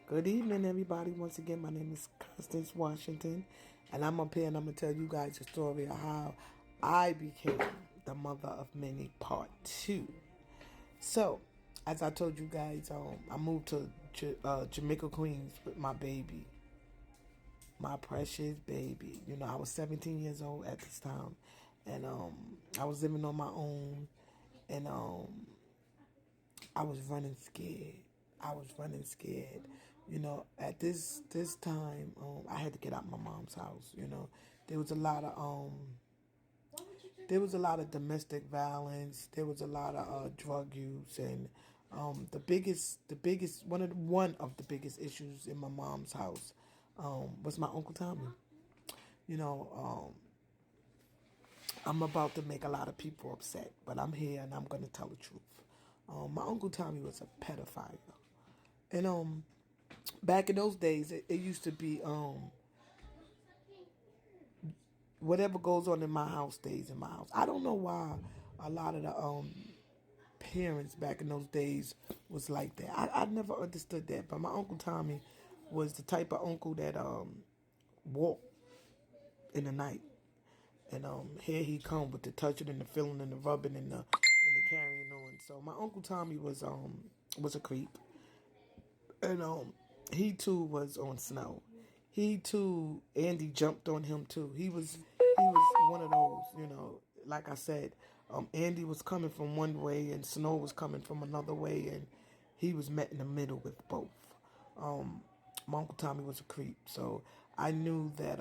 Good evening, everybody. Once again, my name is Constance Washington, and I'm up here and I'm going to tell you guys a story of how I became the mother of many, part two. So, as I told you guys, I moved to Jamaica, Queens with my baby, my precious baby. I was 17 years old at this time, and I was living on my own, and I was running scared. I was running scared. At this time, I had to get out my mom's house. There was a lot of domestic violence. There was a lot of drug use, and one of the biggest issues in my mom's house was my Uncle Tommy. You know, I'm about to make a lot of people upset, but I'm here and I'm gonna tell the truth. My Uncle Tommy was a pedophile. And back in those days, it used to be whatever goes on in my house stays in my house. I don't know why a lot of the parents back in those days was like that. I never understood that. But my Uncle Tommy was the type of uncle that walked in the night, and here he come with the touching and the feeling and the rubbing and the carrying on. So my Uncle Tommy was a creep. And he too was on snow. He too, Andy jumped on him too. He was one of those, like I said, Andy was coming from one way and Snow was coming from another way, and he was met in the middle with both. My Uncle Tommy was a creep, so I knew that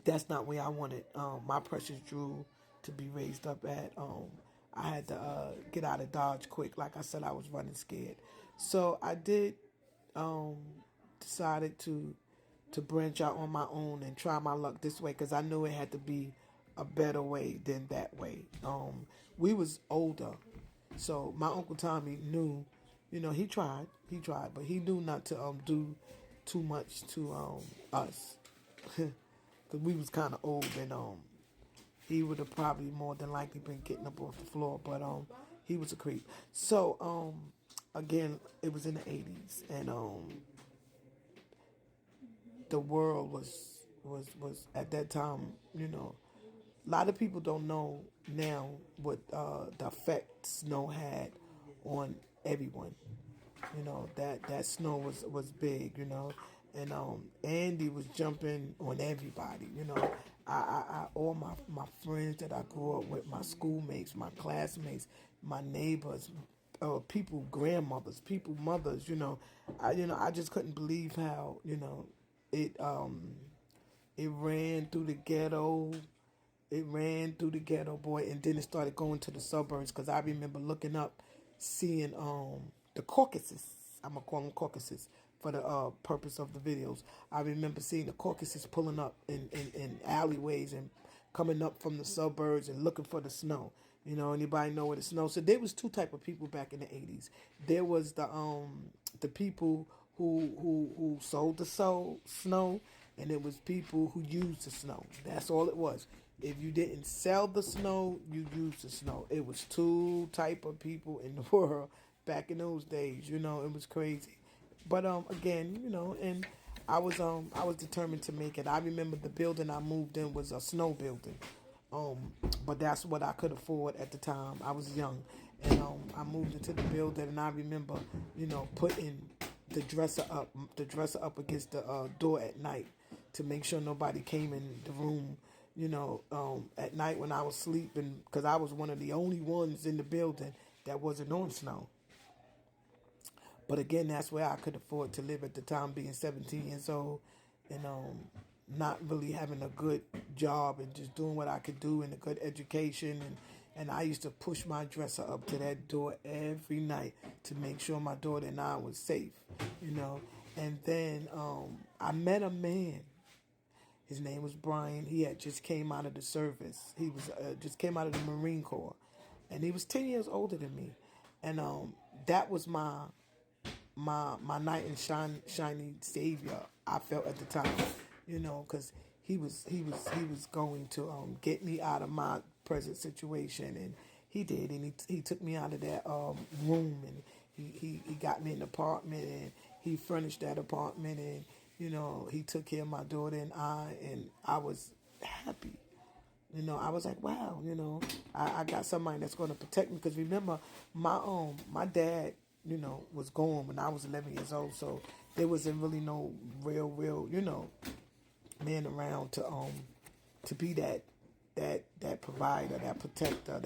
that's not where I wanted my precious Drew to be raised up at. I had to get out of Dodge quick. Like I said, I was running scared. So I did um, decided to branch out on my own and try my luck this way because I knew it had to be a better way than that way. We was older, so my Uncle Tommy knew, he tried, but he knew not to do too much to us. Because we was kind of old, and he would have probably more than likely been getting up off the floor, but he was a creep. So again, it was in the 80s, and the world was at that time, a lot of people don't know now what the effect snow had on everyone. That snow was big, and Andy was jumping on everybody. All my friends that I grew up with, my schoolmates, my classmates, my neighbors, people, grandmothers, people, mothers. I just couldn't believe how it it ran through the ghetto. It ran through the ghetto, boy, and then it started going to the suburbs. Cause I remember looking up, seeing the Caucasus. I'm gonna call them Caucasus for the purpose of the videos. I remember seeing the Caucasus pulling up in alleyways and coming up from the suburbs and looking for the snow. Anybody know where the snow? So there was two type of people back in the 80s. There was the people who sold the snow, and it was people who used the snow. That's all it was. If you didn't sell the snow, you used the snow. It was two type of people in the world back in those days. It was crazy. But again, and I was determined to make it. I remember the building I moved in was a snow building. But that's what I could afford at the time. I was young, and I moved into the building, and I remember, putting the dresser up against the door at night to make sure nobody came in the room. At night when I was sleeping, because I was one of the only ones in the building that wasn't on snow. But again, that's where I could afford to live at the time, being 17 years old, and not really having a good job and just doing what I could do and a good education. And I used to push my dresser up to that door every night to make sure my daughter and I was safe, And then I met a man. His name was Brian. He had just came out of the service. He was just came out of the Marine Corps, and he was 10 years older than me. And that was my knight and shiny savior. I felt at the time, because he was going to get me out of my present situation, and he did, and he took me out of that room, and he got me an apartment, and he furnished that apartment, and he took care of my daughter and I was happy. I was like, wow, I got somebody that's going to protect me. Because remember, my dad, was gone when I was 11 years old, so there wasn't really no real, man around to be that provider, that protector,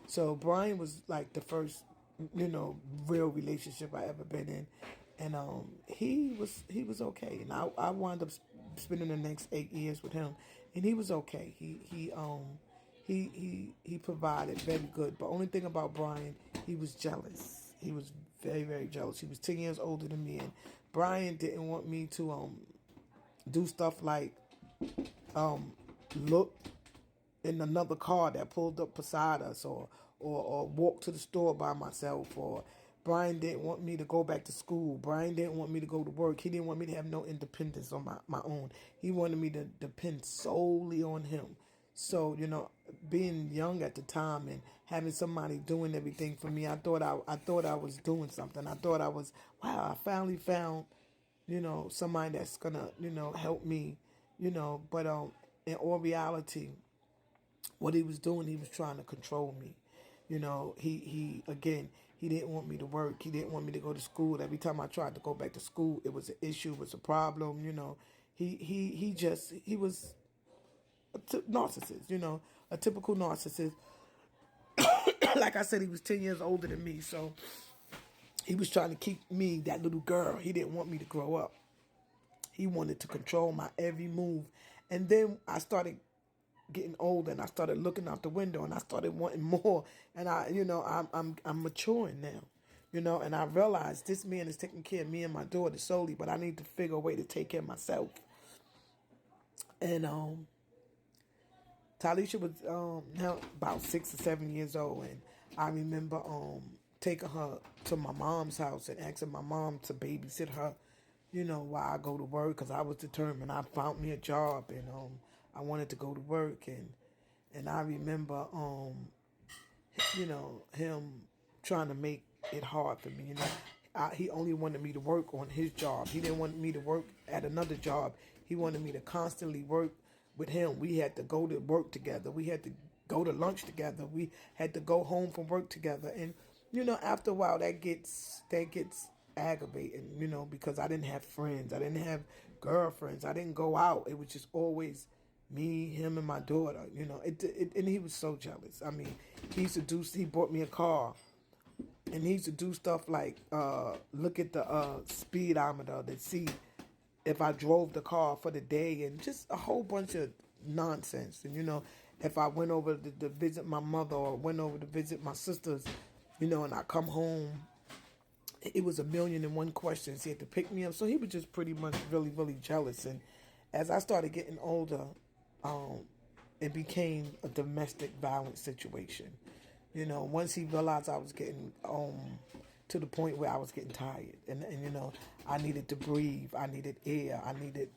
So Brian was like the first, real relationship I ever been in, and he was okay, and I wound up spending the next 8 years with him, and he was okay. He provided very good, but only thing about Brian, he was jealous. He was very, very jealous. He was 10 years older than me, and Brian didn't want me to do stuff like look in another car that pulled up beside us, or walk to the store by myself. Or Brian didn't want me to go back to school. Brian didn't want me to go to work. He didn't want me to have no independence on my own. He wanted me to depend solely on him. So, being young at the time and having somebody doing everything for me, I thought I was doing something. I thought wow, I finally found, somebody that's gonna, help me, but in all reality, what he was doing, he was trying to control me. He again, he didn't want me to work. He didn't want me to go to school. Every time I tried to go back to school, it was an issue, it was a problem. He was a narcissist. A typical narcissist. Like I said, he was 10 years older than me, so he was trying to keep me, that little girl. He didn't want me to grow up. He wanted to control my every move. And then I started getting older, and I started looking out the window, and I started wanting more. And I'm maturing now, and I realized this man is taking care of me and my daughter solely, but I need to figure a way to take care of myself. And Talisha was now about 6 or 7 years old, and I remember taking her to my mom's house and asking my mom to babysit her, while I go to work, because I was determined. I found me a job, and I wanted to go to work, and I remember him trying to make it hard for me. He only wanted me to work on his job. He didn't want me to work at another job. He wanted me to constantly work with him. We had to go to work together. We had to go to lunch together. We had to go home from work together. And after a while, that gets aggravating. Because I didn't have friends. I didn't have girlfriends. I didn't go out. It was just always me, him, and my daughter. And he was so jealous. I mean, he bought me a car. And he used to do stuff like look at the speedometer to see if I drove the car for the day, and just a whole bunch of nonsense. And, if I went over to visit my mother, or went over to visit my sisters, and I come home, it was 1,000,001 questions. He had to pick me up. So he was just pretty much really, really jealous. And as I started getting older, it became a domestic violence situation. Once he realized I was getting to the point where I was getting tired, and I needed to breathe, I needed air, I needed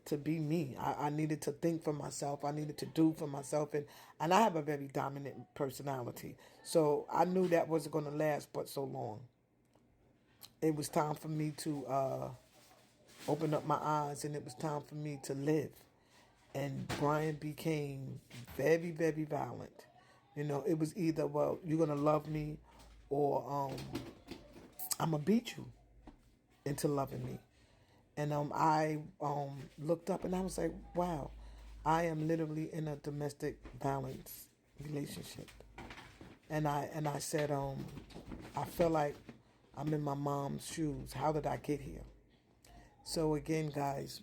to be me. I needed to think for myself. I needed to do for myself, and I have a very dominant personality. So I knew that wasn't going to last but so long. It was time for me to open up my eyes, and it was time for me to live. And Brian became very, very violent. It was either, well, you're going to love me, or I'm going to beat you into loving me. And I looked up, and I was like, wow, I am literally in a domestic violence relationship. And I said, I feel like I'm in my mom's shoes. How did I get here? So again, guys,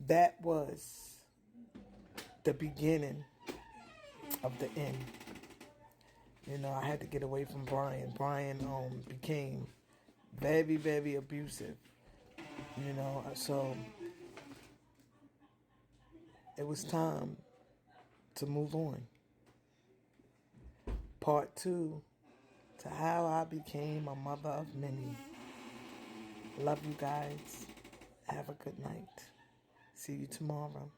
that was the beginning of the end. I had to get away from Brian. Brian became very, very abusive. So it was time to move on. Part 2 to how I became a mother of many. Love you guys. Have a good night. See you tomorrow.